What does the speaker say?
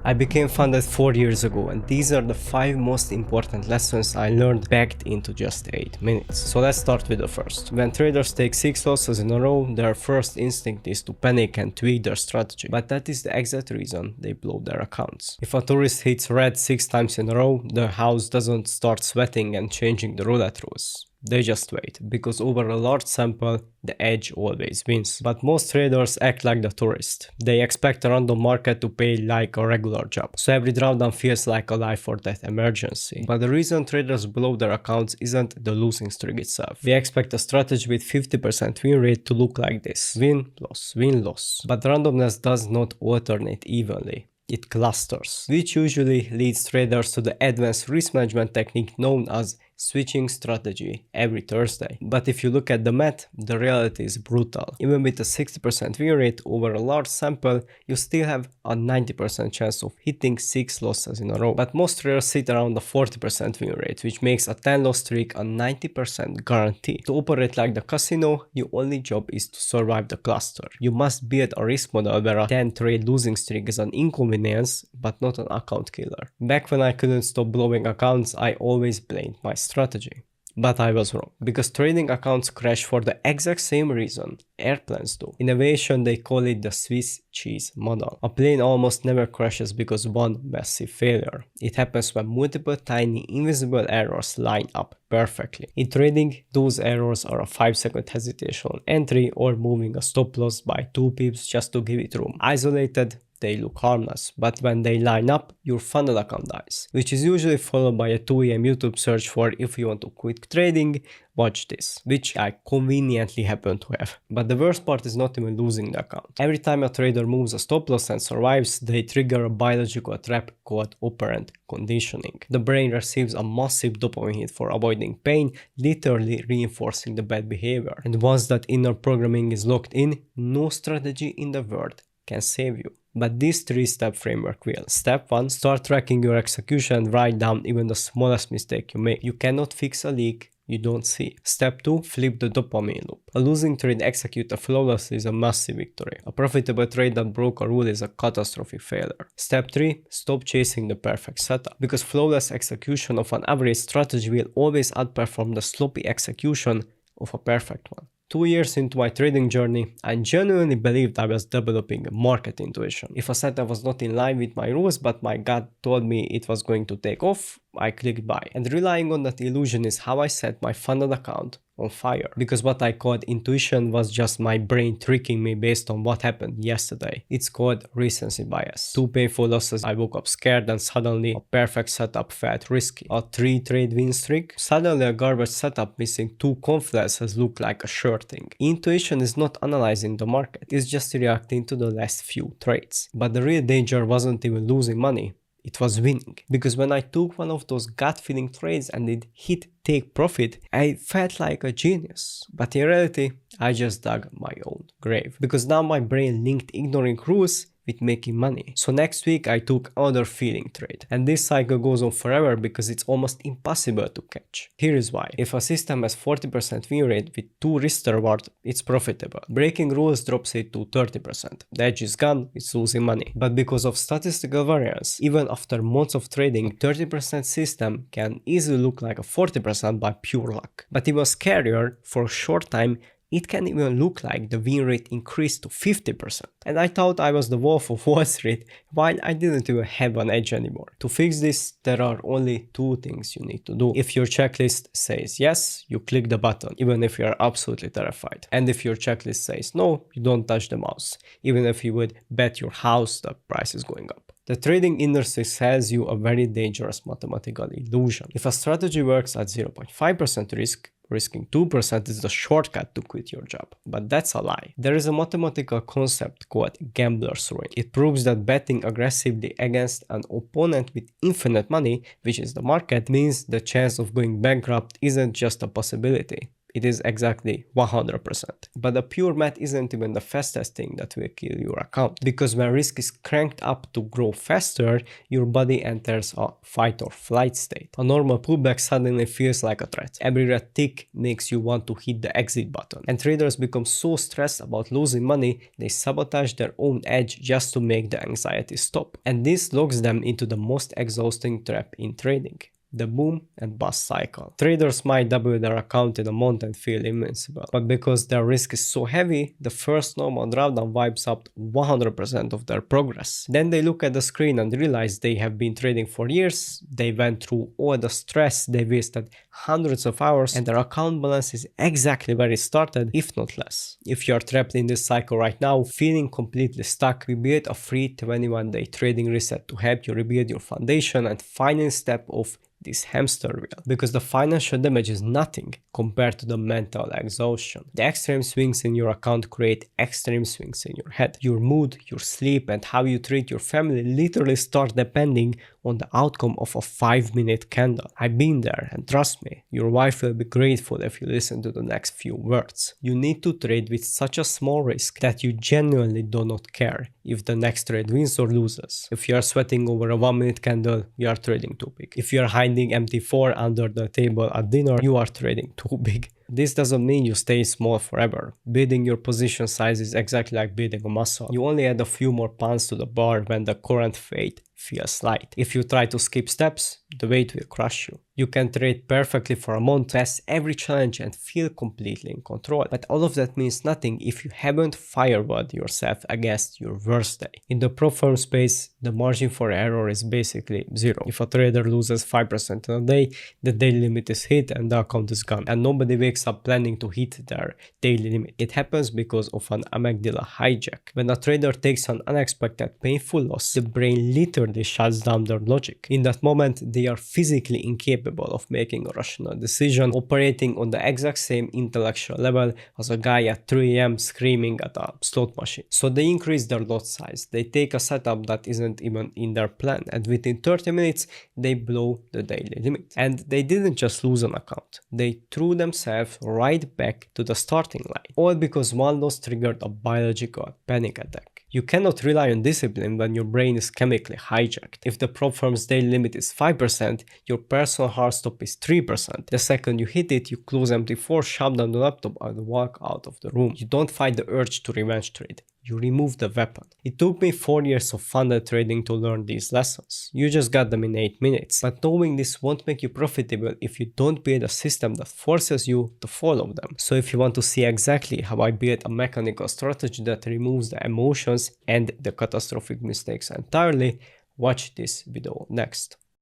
I became funded 4 years ago, and these are the 5 most important lessons I learned packed into just 8 minutes. So let's start with the first. When traders take 6 losses in a row, their first instinct is to panic and tweak their strategy. But that is the exact reason they blow their accounts. If a tourist hits red 6 times in a row, the house doesn't start sweating and changing the roulette rules. They just wait, because over a large sample, the edge always wins. But most traders act like the tourist. They expect a random market to pay like a regular job. So every drawdown feels like a life or death emergency. But the reason traders blow their accounts isn't the losing streak itself. They expect a strategy with 50% win rate to look like this. Win, loss, win, loss. But randomness does not alternate evenly. It clusters, which usually leads traders to the advanced risk management technique known as switching strategy every Thursday. But if you look at the math, the reality is brutal. Even with a 60% win rate over a large sample, you still have a 90% chance of hitting 6 losses in a row. But most traders sit around the 40% win rate, which makes a 10 loss streak a 90% guarantee. To operate like the casino, your only job is to survive the cluster. You must build a risk model where a 10 trade losing streak is an inconvenience, but not an account killer. Back when I couldn't stop blowing accounts, I always blamed my strategy. But I was wrong, because trading accounts crash for the exact same reason airplanes do. In aviation, they call it the Swiss cheese model. A plane almost never crashes because of one massive failure. It happens when multiple tiny invisible errors line up perfectly. In trading, those errors are a 5-second hesitation on entry or moving a stop loss by 2 pips just to give it room. Isolated, they look harmless, but when they line up, your funnel account dies, which is usually followed by a 2 AM YouTube search for if you want to quit trading, watch this, which I conveniently happen to have. But the worst part is not even losing the account. Every time a trader moves a stop loss and survives, they trigger a biological trap called operant conditioning. The brain receives a massive dopamine hit for avoiding pain, literally reinforcing the bad behavior. And once that inner programming is locked in, no strategy in the world can save you. But this 3-step framework will. Step 1. Start tracking your execution and write down even the smallest mistake you make. You cannot fix a leak you don't see. Step 2. Flip the dopamine loop. A losing trade executed flawlessly is a massive victory. A profitable trade that broke a rule is a catastrophic failure. Step 3. Stop chasing the perfect setup. Because flawless execution of an average strategy will always outperform the sloppy execution of a perfect one. 2 years into my trading journey, I genuinely believed I was developing market intuition. If a setup was not in line with my rules, but my gut told me it was going to take off, I clicked buy. And relying on that illusion is how I set my funded account on fire. Because what I called intuition was just my brain tricking me based on what happened yesterday. It's called recency bias. 2 painful losses, I woke up scared, and suddenly a perfect setup felt risky. A 3 trade win streak, suddenly a garbage setup missing 2 confluences looked like a sure thing. Intuition is not analyzing the market, it's just reacting to the last few trades. But the real danger wasn't even losing money. It was winning. Because when I took one of those gut feeling trades and it hit take profit, I felt like a genius. But in reality, I just dug my own grave. Because now my brain linked ignoring rules with making money. So next week I took another feeling trade. And this cycle goes on forever because it's almost impossible to catch. Here is why. If a system has 40% win rate with 2 risk reward, it's profitable. Breaking rules drops it to 30%. The edge is gone, it's losing money. But because of statistical variance, even after months of trading, 30% system can easily look like a 40% by pure luck. But even scarier, for a short time, it can even look like the win rate increased to 50%. And I thought I was the wolf of Wall Street while I didn't even have an edge anymore. To fix this, there are only 2 things you need to do. If your checklist says yes, you click the button, even if you are absolutely terrified. And if your checklist says no, you don't touch the mouse, even if you would bet your house the price is going up. The trading industry sells you a very dangerous mathematical illusion. If a strategy works at 0.5% risk, risking 2% is the shortcut to quit your job. But that's a lie. There is a mathematical concept called gambler's ruin. It proves that betting aggressively against an opponent with infinite money, which is the market, means the chance of going bankrupt isn't just a possibility. It is exactly 100%. But the pure math isn't even the fastest thing that will kill your account, because when risk is cranked up to grow faster, your body enters a fight or flight state. A normal pullback suddenly feels like a threat. Every red tick makes you want to hit the exit button. And traders become so stressed about losing money, they sabotage their own edge just to make the anxiety stop. And this locks them into the most exhausting trap in trading: the boom and bust cycle. Traders might double their account in a month and feel invincible, but because their risk is so heavy, the first normal drawdown wipes out 100% of their progress. Then they look at the screen and realize they have been trading for years, they went through all the stress, they wasted hundreds of hours, and their account balance is exactly where it started, if not less. If you are trapped in this cycle right now, feeling completely stuck, we built a free 21-day trading reset to help you rebuild your foundation and finally step off this hamster wheel, because the financial damage is nothing compared to the mental exhaustion. The extreme swings in your account create extreme swings in your head. Your mood, your sleep, and how you treat your family literally start depending on the outcome of a 5-minute candle. I've been there, and trust me, your wife will be grateful if you listen to the next few words. You need to trade with such a small risk that you genuinely do not care if the next trade wins or loses. If you are sweating over a 1-minute candle, you are trading too big. If you are hiding MT4 under the table at dinner, you are trading too big. This doesn't mean you stay small forever. Building your position size is exactly like building a muscle. You only add a few more pounds to the bar when the current weight feels light. If you try to skip steps, the weight will crush you. You can trade perfectly for a month, pass every challenge and feel completely in control. But all of that means nothing if you haven't firewalled yourself against your worst day. In the prop firm space, the margin for error is basically zero. If a trader loses 5% in a day, the daily limit is hit and the account is gone. And nobody wakes up planning to hit their daily limit. It happens because of an amygdala hijack. When a trader takes an unexpected painful loss, the brain literally shuts down their logic. In that moment, they are physically incapable of making a rational decision, operating on the exact same intellectual level as a guy at 3 AM screaming at a slot machine. So they increase their lot size, they take a setup that isn't even in their plan, and within 30 minutes, they blow the daily limit. And they didn't just lose an account, they threw themselves right back to the starting line, all because one loss triggered a biological panic attack. You cannot rely on discipline when your brain is chemically hijacked. If the prop firm's daily limit is 5%, your personal hard stop is 3%. The second you hit it, you close MT4, shut down the laptop and walk out of the room. You don't fight the urge to revenge trade. You remove the weapon. It took me 4 years of funded trading to learn these lessons. You just got them in 8 minutes. But knowing this won't make you profitable if you don't build a system that forces you to follow them. So if you want to see exactly how I built a mechanical strategy that removes the emotions and the catastrophic mistakes entirely, watch this video next.